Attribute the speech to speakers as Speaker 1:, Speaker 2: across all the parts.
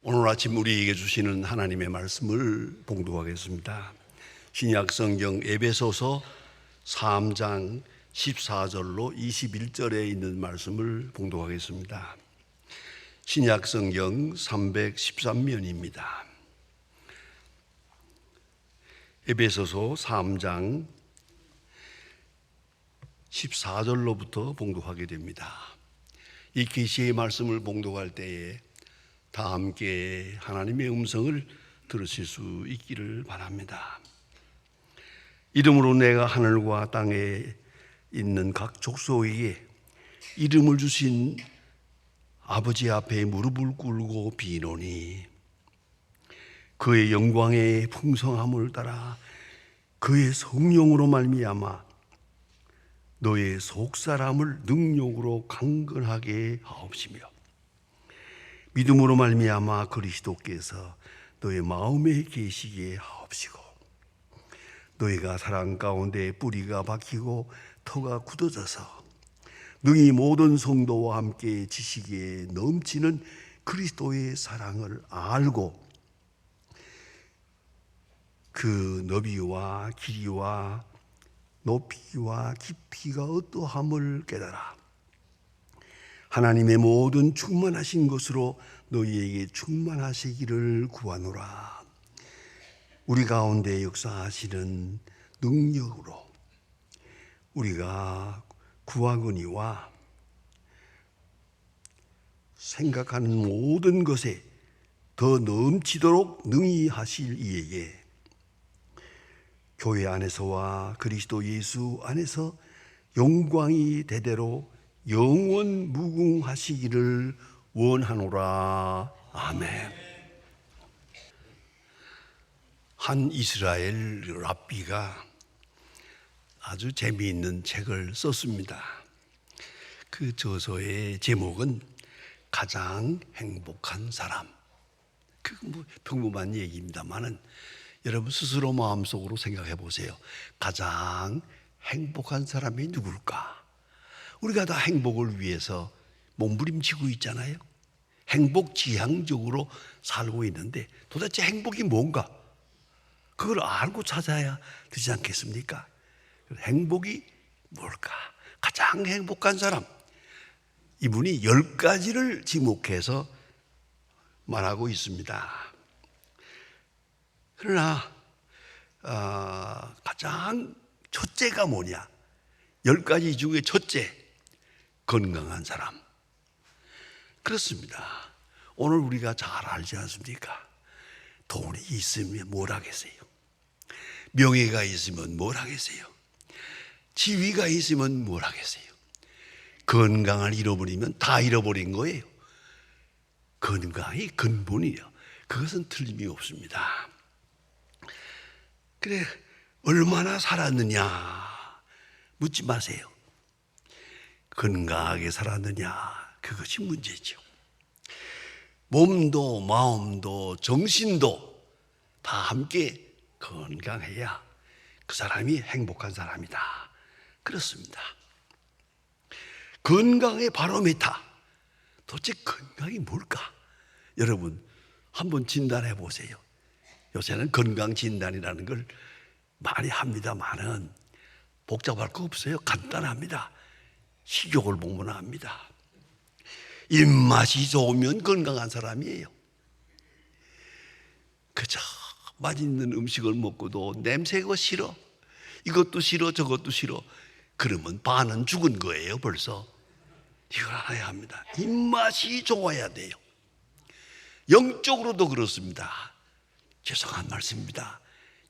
Speaker 1: 오늘 아침 우리에게 주시는 하나님의 말씀을 봉독하겠습니다. 신약 성경 에베소서 3장 14절로 21절에 있는 말씀을 봉독하겠습니다. 신약 성경 313면입니다. 에베소서 3장 14절로부터 봉독하게 됩니다. 이 계시의 말씀을 봉독할 때에 다 함께 하나님의 음성을 들으실 수 있기를 바랍니다. 이름으로 내가 하늘과 땅에 있는 각 족속에게 이름을 주신 아버지 앞에 무릎을 꿇고 비노니 그의 영광의 풍성함을 따라 그의 성령으로 말미암아 너의 속사람을 능력으로 강건하게 하옵시며 믿음으로 말미암아 그리스도께서 너의 마음에 계시게 하옵시고 너희가 사랑 가운데 뿌리가 박히고 터가 굳어져서 능히 모든 성도와 함께 지식에 넘치는 그리스도의 사랑을 알고 그 너비와 길이와 높이와 깊이가 어떠함을 깨달아 하나님의 모든 충만하신 것으로 너희에게 충만하시기를 구하노라. 우리 가운데 역사하시는 능력으로 우리가 구하거니와 생각하는 모든 것에 더 넘치도록 능히 하실 이에게 교회 안에서와 그리스도 예수 안에서 영광이 대대로 영원 무궁하시기를 원하노라. 아멘. 한 이스라엘 랍비가 아주 재미있는 책을 썼습니다. 그 저서의 제목은 가장 행복한 사람. 그 평범한 얘기입니다만은 여러분 스스로 마음속으로 생각해 보세요. 가장 행복한 사람이 누굴까? 우리가 다 행복을 위해서 몸부림치고 있잖아요. 행복지향적으로 살고 있는데 도대체 행복이 뭔가? 그걸 알고 찾아야 되지 않겠습니까? 행복이 뭘까? 가장 행복한 사람. 이분이 10가지를 지목해서 말하고 있습니다. 그러나 가장 첫째가 뭐냐? 10가지 중에 첫째, 건강한 사람. 그렇습니다. 오늘 우리가 잘 알지 않습니까? 돈이 있으면 뭘 하겠어요? 명예가 있으면 뭘 하겠어요? 지위가 있으면 뭘 하겠어요? 건강을 잃어버리면 다 잃어버린 거예요. 건강이 근본이에요. 그것은 틀림이 없습니다. 그래, 얼마나 살았느냐 묻지 마세요. 건강하게 살았느냐, 그것이 문제죠. 몸도 마음도 정신도 다 함께 건강해야 그 사람이 행복한 사람이다. 그렇습니다. 건강의 바로미터. 도대체 건강이 뭘까? 여러분 한번 진단해 보세요. 요새는 건강진단이라는 걸 많이 합니다만은 복잡할 거 없어요. 간단합니다. 식욕을 보면 압니다. 입맛이 좋으면 건강한 사람이에요. 그저 맛있는 음식을 먹고도 냄새가 싫어, 이것도 싫어 저것도 싫어, 그러면 반은 죽은 거예요. 벌써 이걸 알아야 합니다. 입맛이 좋아야 돼요. 영적으로도 그렇습니다. 죄송한 말씀입니다.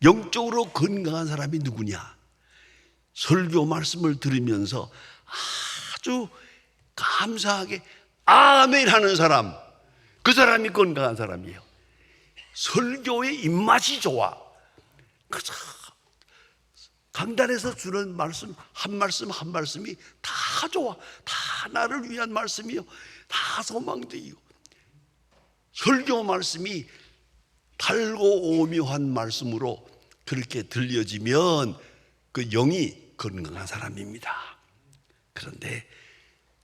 Speaker 1: 영적으로 건강한 사람이 누구냐? 설교 말씀을 들으면서 아주 감사하게 아멘 하는 사람, 그 사람이 건강한 사람이에요. 설교의 입맛이 좋아. 그저 강단에서 주는 말씀 한 말씀이 다 좋아. 다 나를 위한 말씀이요, 다 소망되요. 설교 말씀이 달고 오묘한 말씀으로 그렇게 들려지면 그 영이 건강한 사람입니다. 그런데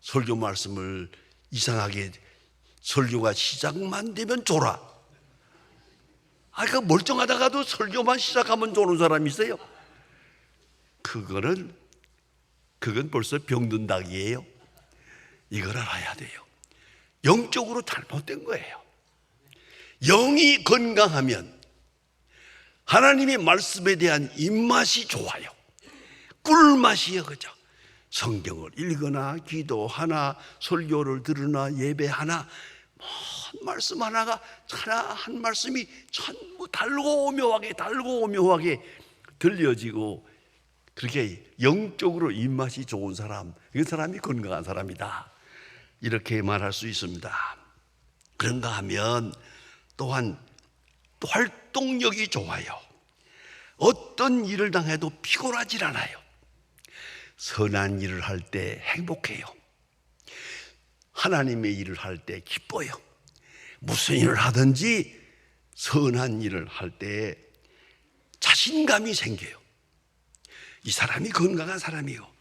Speaker 1: 설교 말씀을 이상하게 설교가 시작만 되면 졸아. 그러니까 멀쩡하다가도 설교만 시작하면 조는 사람이 있어요. 그건 벌써 병든 닭이에요. 이걸 알아야 돼요. 영적으로 잘못된 거예요. 영이 건강하면 하나님의 말씀에 대한 입맛이 좋아요. 꿀맛이요, 그죠? 성경을 읽거나 기도하나 설교를 들으나 예배하나 말씀 하나가 한 말씀이 전부 달고 묘하게 들려지고, 그렇게 영적으로 입맛이 좋은 사람, 그 사람이 건강한 사람이다, 이렇게 말할 수 있습니다. 그런가 하면 또한 또 활동력이 좋아요. 어떤 일을 당해도 피곤하질 않아요. 선한 일을 할 때 행복해요. 하나님의 일을 할 때 기뻐요. 무슨 일을 하든지 선한 일을 할 때 자신감이 생겨요. 이 사람이 건강한 사람이요.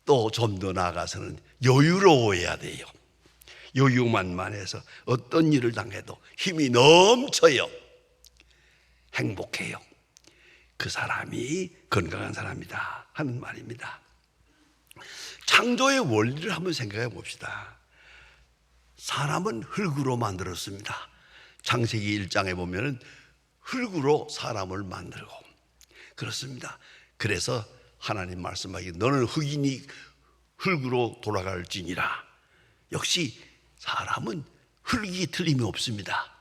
Speaker 1: 또 좀 더 나아가서는 여유로워야 돼요. 여유만만해서 어떤 일을 당해도 힘이 넘쳐요. 행복해요. 그 사람이 건강한 사람이다 하는 말입니다. 창조의 원리를 한번 생각해 봅시다. 사람은 흙으로 만들었습니다. 창세기 1장에 보면은 흙으로 사람을 만들고 그렇습니다. 그래서 하나님 말씀하기 너는 흙이니 흙으로 돌아갈지니라. 역시 사람은 흙이 틀림이 없습니다.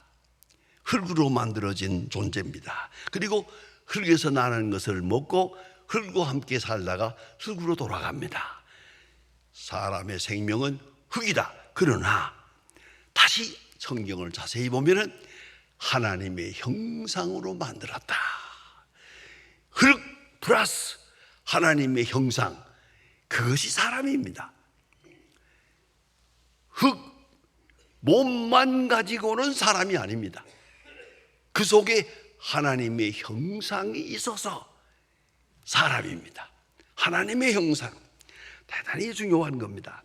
Speaker 1: 흙으로 만들어진 존재입니다. 그리고 흙에서 나는 것을 먹고 흙과 함께 살다가 흙으로 돌아갑니다. 사람의 생명은 흙이다. 그러나 다시 성경을 자세히 보면은 하나님의 형상으로 만들었다. 흙 플러스 하나님의 형상, 그것이 사람입니다. 흙 몸만 가지고는 사람이 아닙니다. 그 속에 하나님의 형상이 있어서 사람입니다. 하나님의 형상, 대단히 중요한 겁니다.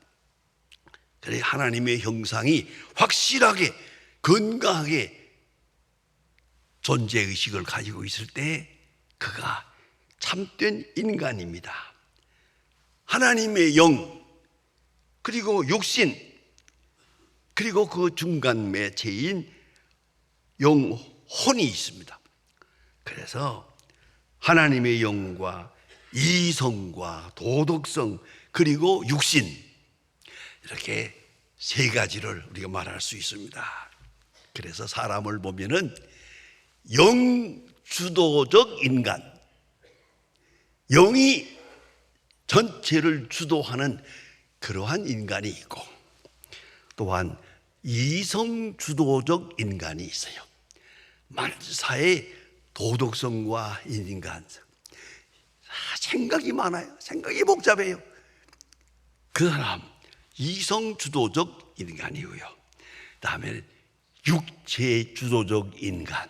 Speaker 1: 그래, 하나님의 형상이 확실하게 건강하게 존재의식을 가지고 있을 때 그가 참된 인간입니다. 하나님의 영, 그리고 육신, 그리고 그 중간 매체인 영혼이 있습니다. 그래서 하나님의 영과 이성과 도덕성, 그리고 육신, 이렇게 세 가지를 우리가 말할 수 있습니다. 그래서 사람을 보면은 영주도적 인간, 영이 전체를 주도하는 그러한 인간이 있고, 또한 이성주도적 인간이 있어요. 만사의 도덕성과 인간성, 생각이 많아요. 생각이 복잡해요. 그 사람 이성주도적 인간이고요. 다음에 육체주도적 인간,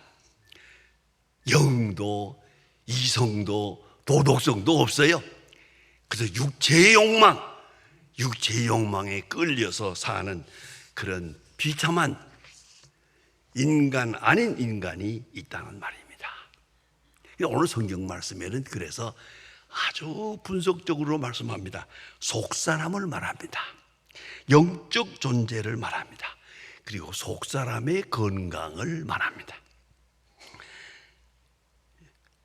Speaker 1: 영도 이성도 도덕성도 없어요. 그래서 육체의 욕망에 끌려서 사는 그런 비참한 인간 아닌 인간이 있다는 말입니다. 오늘 성경 말씀에는 그래서 아주 분석적으로 말씀합니다. 속사람을 말합니다. 영적 존재를 말합니다. 그리고 속사람의 건강을 말합니다.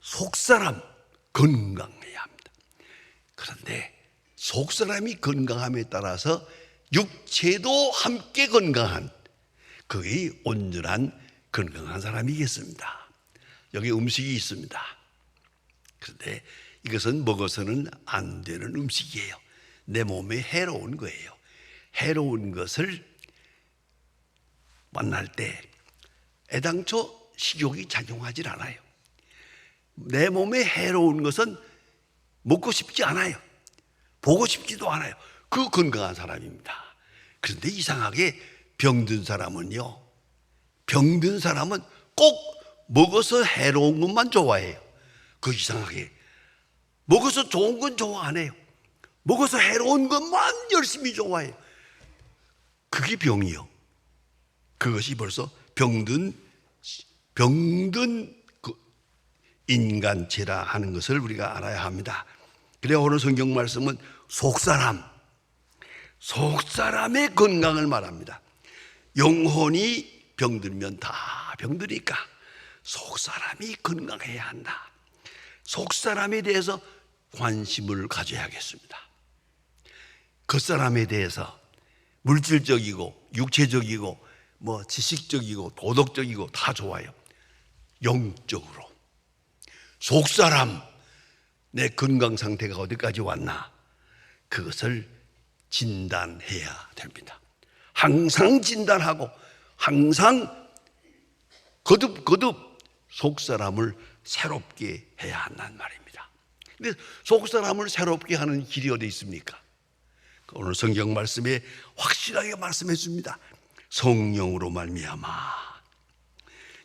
Speaker 1: 속사람 건강해야 합니다. 그런데 속사람이 건강함에 따라서 육체도 함께 건강한, 그게 온전한 건강한 사람이겠습니다. 여기 음식이 있습니다. 그런데 이것은 먹어서는 안 되는 음식이에요. 내 몸에 해로운 거예요. 해로운 것을 만날 때 애당초 식욕이 작용하지 않아요. 내 몸에 해로운 것은 먹고 싶지 않아요. 보고 싶지도 않아요. 그 건강한 사람입니다. 그런데 이상하게 병든 사람은요, 병든 사람은 꼭 먹어서 해로운 것만 좋아해요. 그 이상하게 먹어서 좋은 건 좋아 안 해요. 먹어서 해로운 것만 열심히 좋아해요. 그게 병이요. 그것이 벌써 병든 그 인간체라 하는 것을 우리가 알아야 합니다. 그래야 오늘 성경 말씀은 속사람의 건강을 말합니다. 영혼이 병들면 다 병드니까 속사람이 건강해야 한다. 속사람에 대해서 관심을 가져야겠습니다. 겉사람에 대해서 물질적이고 육체적이고 지식적이고 도덕적이고 다 좋아요. 영적으로 속사람 내 건강 상태가 어디까지 왔나 그것을 진단해야 됩니다. 항상 진단하고 항상 거듭 속사람을 새롭게 해야 한다는 말입니다. 근데 속사람을 새롭게 하는 길이 어디 있습니까? 오늘 성경 말씀에 확실하게 말씀해 줍니다. 성령으로 말미암아.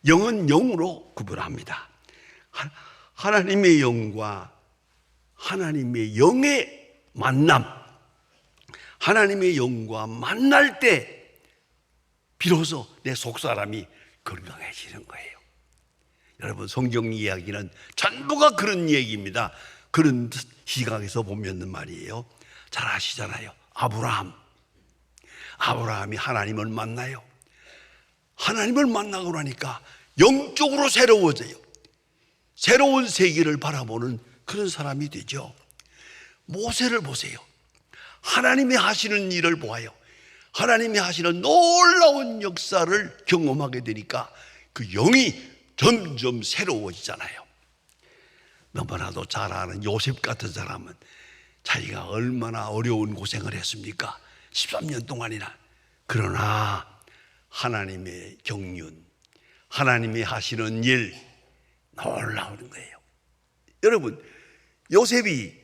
Speaker 1: 영은 영으로 구분합니다. 하나님의 영과 하나님의 영의 만남, 하나님의 영과 만날 때 비로소 내 속사람이 건강해지는 거예요. 여러분, 성경 이야기는 전부가 그런 얘기입니다. 그런 시각에서 보면 말이에요. 잘 아시잖아요. 아브라함이 하나님을 만나요. 하나님을 만나고 나니까 영적으로 새로워져요. 새로운 세계를 바라보는 그런 사람이 되죠. 모세를 보세요. 하나님이 하시는 일을 보아요. 하나님이 하시는 놀라운 역사를 경험하게 되니까 그 영이 점점 새로워지잖아요. 너무나도 잘 아는 요셉 같은 사람은 자기가 얼마나 어려운 고생을 했습니까? 13년 동안이나. 그러나 하나님의 경륜, 하나님이 하시는 일 놀라운 거예요. 여러분, 요셉이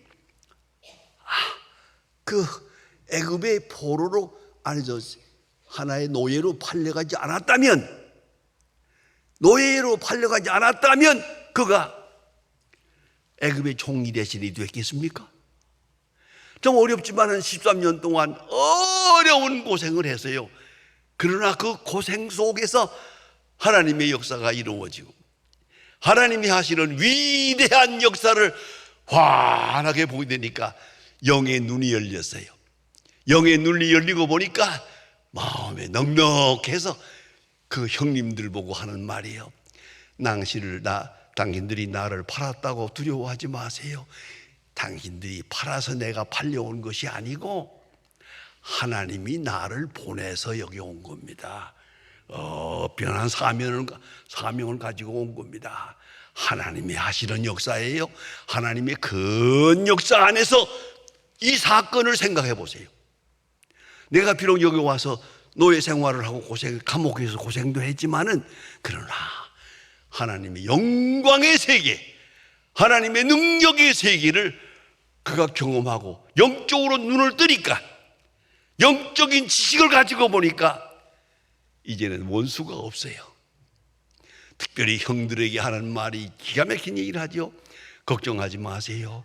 Speaker 1: 그 애굽의 포로로 하나의 노예로 팔려가지 않았다면 그가 애굽의 총리 대신이 됐겠습니까? 좀 어렵지만 13년 동안 어려운 고생을 했어요. 그러나 그 고생 속에서 하나님의 역사가 이루어지고 하나님이 하시는 위대한 역사를 환하게 보게 되니까 영의 눈이 열렸어요. 영의 눈이 열리고 보니까 마음에 넉넉해서 그 형님들 보고 하는 말이에요. 당신들이 나를 팔았다고 두려워하지 마세요. 당신들이 팔아서 내가 팔려온 것이 아니고 하나님이 나를 보내서 여기 온 겁니다. 변한 사명을 가지고 온 겁니다. 하나님이 하시는 역사예요. 하나님의 큰 역사 안에서 이 사건을 생각해 보세요. 내가 비록 여기 와서 노예 생활을 하고 감옥에서 고생도 했지만은 그러나 하나님의 영광의 세계, 하나님의 능력의 세계를 그가 경험하고 영적으로 눈을 뜨니까, 영적인 지식을 가지고 보니까 이제는 원수가 없어요. 특별히 형들에게 하는 말이 기가 막힌 얘기를 하죠. 걱정하지 마세요.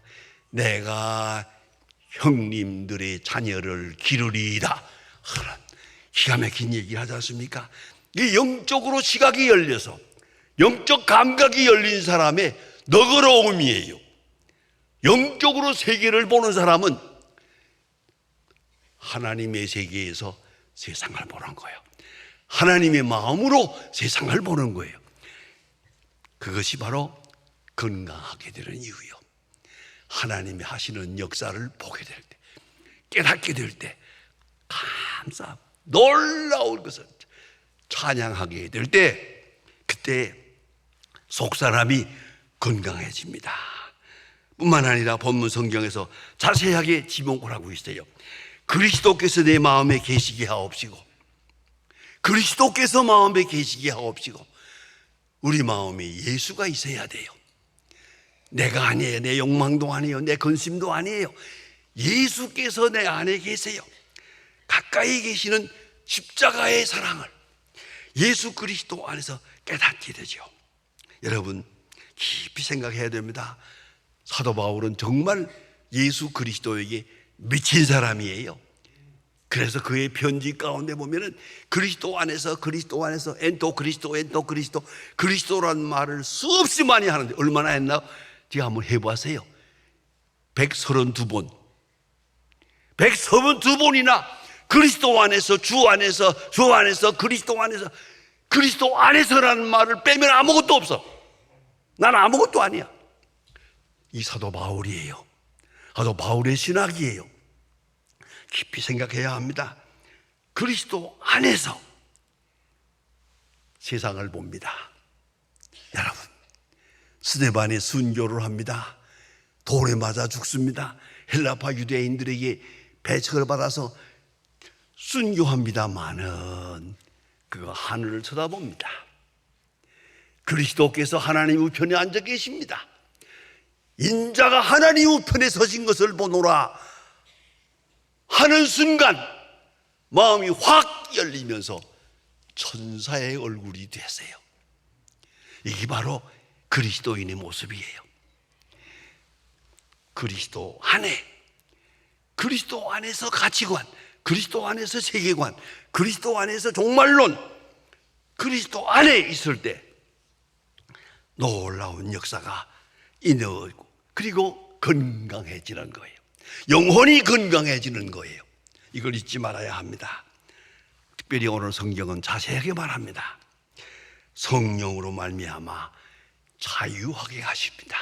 Speaker 1: 내가 형님들의 자녀를 기르리이다. 기가 막힌 얘기를 하지 않습니까? 이 영적으로 시각이 열려서 영적 감각이 열린 사람의 너그러움이에요. 영적으로 세계를 보는 사람은 하나님의 세계에서 세상을 보는 거예요. 하나님의 마음으로 세상을 보는 거예요. 그것이 바로 건강하게 되는 이유요. 하나님이 하시는 역사를 보게 될 때, 깨닫게 될 때, 놀라운 것을 찬양하게 될 때, 그때 속사람이 건강해집니다. 뿐만 아니라 본문 성경에서 자세하게 지목을 하고 있어요. 그리스도께서 내 마음에 계시게 하옵시고, 그리스도께서 마음에 계시게 하옵시고. 우리 마음에 예수가 있어야 돼요. 내가 아니에요. 내 욕망도 아니에요. 내 근심도 아니에요. 예수께서 내 안에 계세요. 가까이 계시는 십자가의 사랑을 예수 그리스도 안에서 깨닫게 되죠. 여러분, 깊이 생각해야 됩니다. 사도 바울은 정말 예수 그리스도에게 미친 사람이에요. 그래서 그의 편지 가운데 보면은 그리스도 안에서 엔토 그리스도 그리스도라는 말을 수없이 많이 하는데 얼마나 했나? 제가 한번 해보세요. 132번 132번이나 그리스도 안에서 주 안에서 그리스도 안에서라는 말을 빼면 아무것도 없어. 나는 아무것도 아니야. 이 사도 바울이에요. 사도 바울의 신학이에요. 깊이 생각해야 합니다. 그리스도 안에서 세상을 봅니다. 여러분, 스데반의 순교를 합니다. 돌에 맞아 죽습니다. 헬라파 유대인들에게 배척을 받아서 순교합니다마는 그가 하늘을 쳐다봅니다. 그리스도께서 하나님 우편에 앉아 계십니다. 인자가 하나님 우편에 서신 것을 보노라 하는 순간 마음이 확 열리면서 천사의 얼굴이 되세요. 이게 바로 그리스도인의 모습이에요. 그리스도 안에, 그리스도 안에서 가치관, 그리스도 안에서 세계관, 그리스도 안에서 종말론, 그리스도 안에 있을 때 놀라운 역사가 일어나고, 그리고 건강해지는 거예요. 영혼이 건강해지는 거예요. 이걸 잊지 말아야 합니다. 특별히 오늘 성경은 자세하게 말합니다. 성령으로 말미암아 자유하게 하십니다.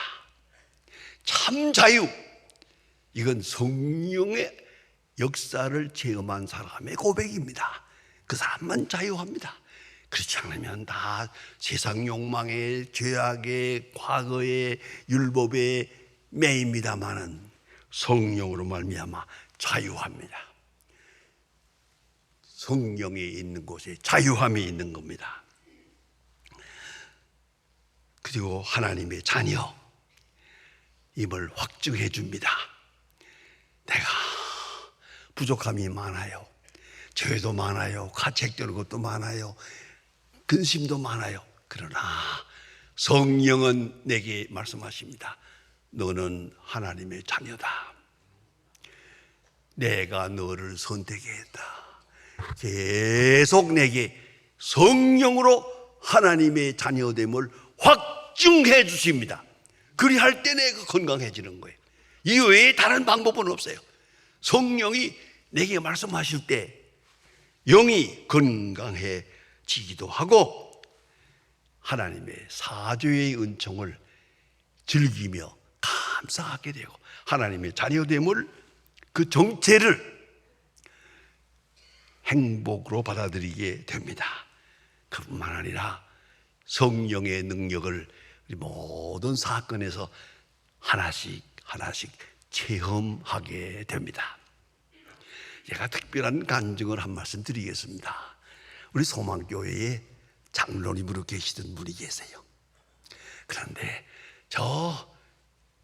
Speaker 1: 참 자유. 이건 성령의 역사를 체험한 사람의 고백입니다. 그 사람만 자유합니다. 그렇지 않으면 다 세상 욕망에, 죄악에, 과거에, 율법에 매입니다마는 성령으로 말미암아 자유합니다. 성령이 있는 곳에 자유함이 있는 겁니다. 그리고 하나님의 자녀 임을 확증해 줍니다. 내가 부족함이 많아요. 죄도 많아요. 가책되는 것도 많아요. 근심도 많아요. 그러나 성령은 내게 말씀하십니다. 너는 하나님의 자녀다. 내가 너를 선택했다. 계속 내게 성령으로 하나님의 자녀됨을 확증해 주십니다. 그리할 때 내가 건강해지는 거예요. 이 외에 다른 방법은 없어요. 성령이 내게 말씀하실 때 영이 건강해지기도 하고 하나님의 사죄의 은총을 즐기며 감사하게 되고 하나님의 자녀됨을 그 정체를 행복으로 받아들이게 됩니다. 그뿐만 아니라 성령의 능력을 모든 사건에서 하나씩 체험하게 됩니다. 제가 특별한 간증을 한 말씀 드리겠습니다. 우리 소망교회에 장로님으로 계시던 분이 계세요. 그런데 저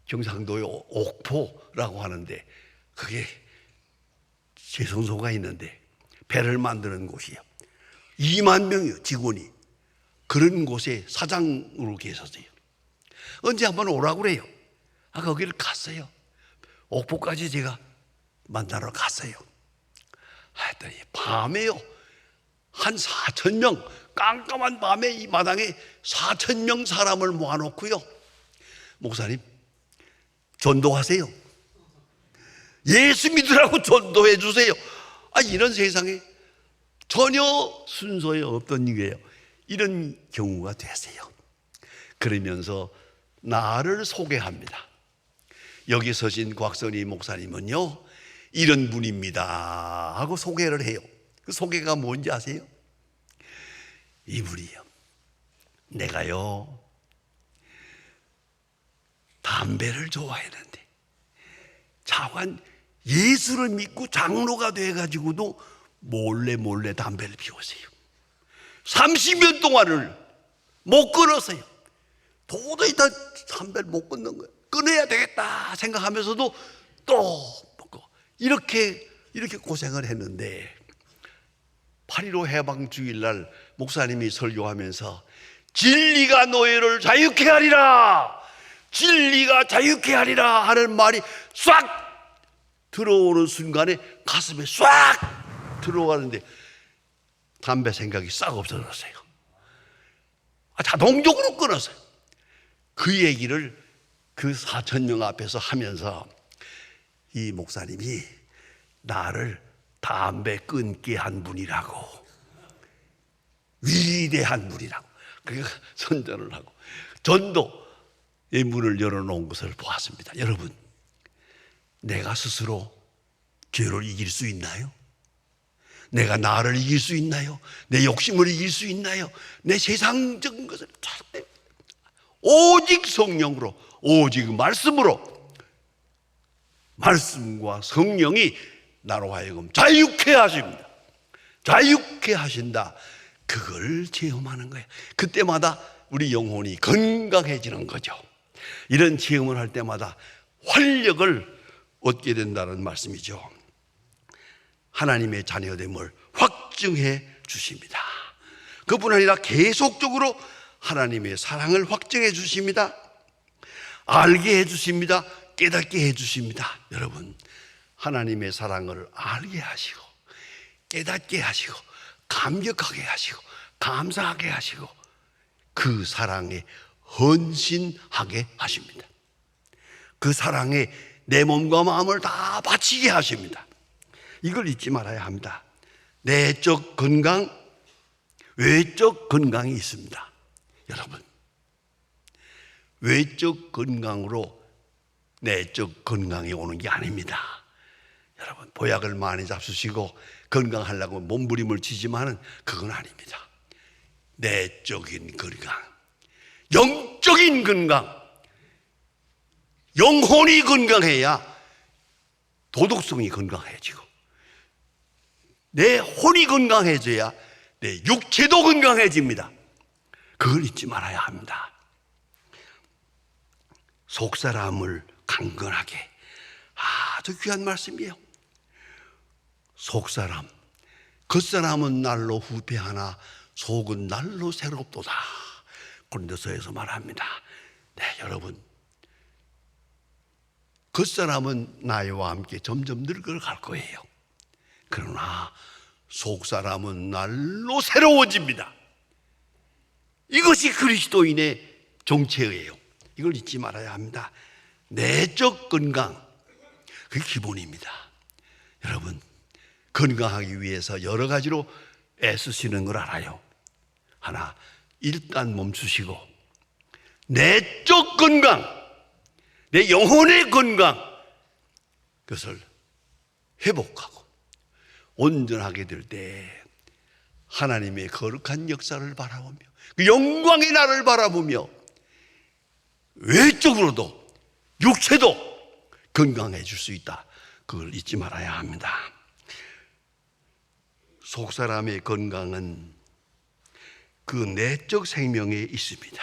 Speaker 1: 경상도의 옥포라고 하는데 그게 제성소가 있는데 배를 만드는 곳이에요. 2만 명이요, 직원이. 그런 곳에 사장으로 계셨어요. 언제 한번 오라고 그래요. 거기를 갔어요. 옥포까지 제가 만나러 갔어요. 하여튼 밤에요, 한 4,000명, 깜깜한 밤에 이 마당에 4,000명 사람을 모아놓고요, 목사님 전도하세요. 예수 믿으라고 전도해 주세요. 이런 세상에 전혀 순서에 없던 일이에요. 이런 경우가 되세요. 그러면서 나를 소개합니다. 여기 서신 곽선희 목사님은요 이런 분입니다 하고 소개를 해요. 그 소개가 뭔지 아세요? 이분이요, 내가요 담배를 좋아했는데 차관 예수를 믿고 장로가 돼가지고도 몰래 담배를 피웠어요. 30년 동안을 못 끊었어요. 도저히 다 담배를 못 끊는 거예요. 끊어야 되겠다 생각하면서도 또 먹고 이렇게 고생을 했는데 8.15 해방주일날 목사님이 설교하면서 진리가 너희를 자유케 하리라, 진리가 자유케 하리라 하는 말이 싹 들어오는 순간에 가슴에 싹 들어가는데 담배 생각이 싹 없어졌어요. 자동적으로 끊었어요. 그 얘기를 그 4,000명 앞에서 하면서 이 목사님이 나를 담배 끊게 한 분이라고, 위대한 분이라고, 그러니까 선전을 하고 전도의 문을 열어놓은 것을 보았습니다. 여러분, 내가 스스로 죄를 이길 수 있나요? 내가 나를 이길 수 있나요? 내 욕심을 이길 수 있나요? 내 세상적인 것을 절대, 오직 성령으로, 오직 말씀으로, 말씀과 성령이 나로 하여금 자유케 하십니다. 자유케 하신다. 그걸 체험하는 거예요. 그때마다 우리 영혼이 건강해지는 거죠. 이런 체험을 할 때마다 활력을 얻게 된다는 말씀이죠. 하나님의 자녀됨을 확증해 주십니다. 그뿐 아니라 계속적으로 하나님의 사랑을 확증해 주십니다. 알게 해 주십니다. 깨닫게 해 주십니다. 여러분, 하나님의 사랑을 알게 하시고 깨닫게 하시고 감격하게 하시고 감사하게 하시고 그 사랑에 헌신하게 하십니다. 그 사랑에 내 몸과 마음을 다 바치게 하십니다. 이걸 잊지 말아야 합니다. 내적 건강, 외적 건강이 있습니다. 여러분, 외적 건강으로 내적 건강이 오는 게 아닙니다. 여러분, 보약을 많이 잡수시고 건강하려고 몸부림을 치지만은 그건 아닙니다. 내적인 건강, 영적인 건강, 영혼이 건강해야 도덕성이 건강해지고, 내 혼이 건강해져야 내 육체도 건강해집니다. 그걸 잊지 말아야 합니다. 속사람을 강건하게, 아주 귀한 말씀이에요. 속사람, 겉사람은 날로 후패하나 속은 날로 새롭도다. 고린도서에서 말합니다. 네, 여러분, 겉사람은 나이와 함께 점점 늙어갈 거예요. 그러나 속사람은 날로 새로워집니다. 이것이 그리스도인의 정체예요. 이걸 잊지 말아야 합니다. 내적 건강, 그게 기본입니다. 여러분, 건강하기 위해서 여러 가지로 애쓰시는 걸 알아요. 하나, 일단 멈추시고 내적 건강, 내 영혼의 건강, 그것을 회복하고 온전하게 될 때 하나님의 거룩한 역사를 바라보며 그 영광의 나를 바라보며 외적으로도 육체도 건강해질 수 있다. 그걸 잊지 말아야 합니다. 속사람의 건강은 그 내적 생명에 있습니다.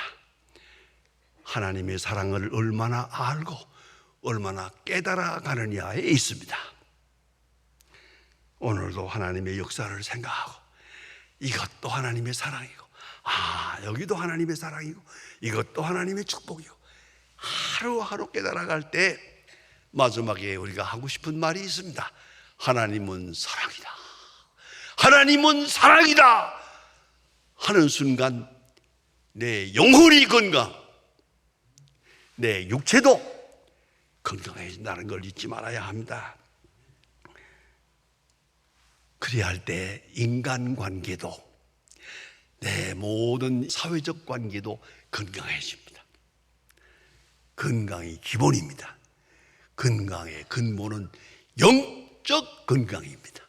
Speaker 1: 하나님의 사랑을 얼마나 알고 얼마나 깨달아가느냐에 있습니다. 오늘도 하나님의 역사를 생각하고 이것도 하나님의 사랑이고, 여기도 하나님의 사랑이고, 이것도 하나님의 축복이고, 하루하루 깨달아갈 때 마지막에 우리가 하고 싶은 말이 있습니다. 하나님은 사랑이다. 하나님은 사랑이다 하는 순간 내 영혼이 건강, 내 육체도 건강해진다는 걸 잊지 말아야 합니다. 그래야 할 때 인간관계도, 내 모든 사회적 관계도 건강해집니다. 건강이 기본입니다. 건강의 근본은 영적 건강입니다.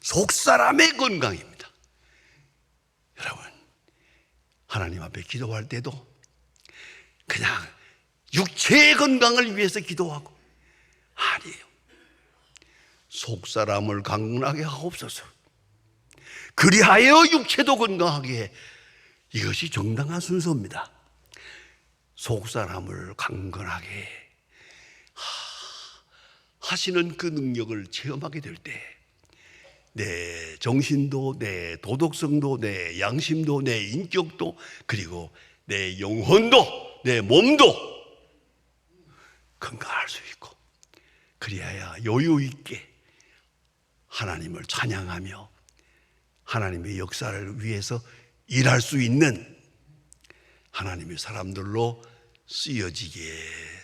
Speaker 1: 속사람의 건강입니다. 여러분, 하나님 앞에 기도할 때도 그냥 육체의 건강을 위해서 기도하고, 아니에요. 속사람을 강건하게 하옵소서. 그리하여 육체도 건강하게 해. 이것이 정당한 순서입니다. 속사람을 강건하게 하시는 그 능력을 체험하게 될 때 내 정신도, 내 도덕성도, 내 양심도, 내 인격도, 그리고 내 영혼도, 내 몸도 건강할 수 있고, 그리하여 여유 있게 하나님을 찬양하며 하나님의 역사를 위해서 일할 수 있는 하나님의 사람들로 쓰여지게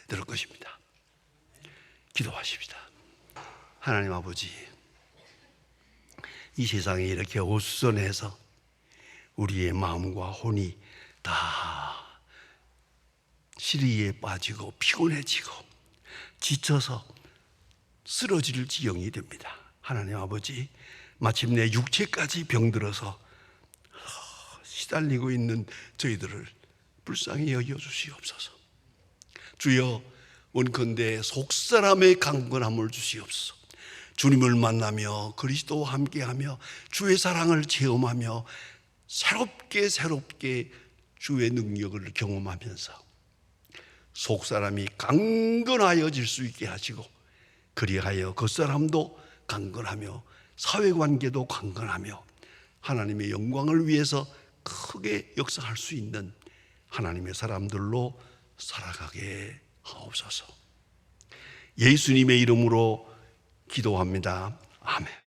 Speaker 1: 될 것입니다. 기도하십시다. 하나님 아버지, 이 세상에 이렇게 어수선해서 우리의 마음과 혼이 다 시리에 빠지고 피곤해지고 지쳐서 쓰러질 지경이 됩니다. 하나님 아버지, 마침내 육체까지 병들어서 시달리고 있는 저희들을 불쌍히 여겨주시옵소서. 주여, 원컨대 속사람의 강건함을 주시옵소서. 주님을 만나며 그리스도와 함께하며 주의 사랑을 체험하며 새롭게 주의 능력을 경험하면서 속사람이 강건하여질 수 있게 하시고, 그리하여 겉사람도 강건하며 사회관계도 강건하며 하나님의 영광을 위해서 크게 역사할 수 있는 하나님의 사람들로 살아가게 하옵소서. 예수님의 이름으로 기도합니다. 아멘.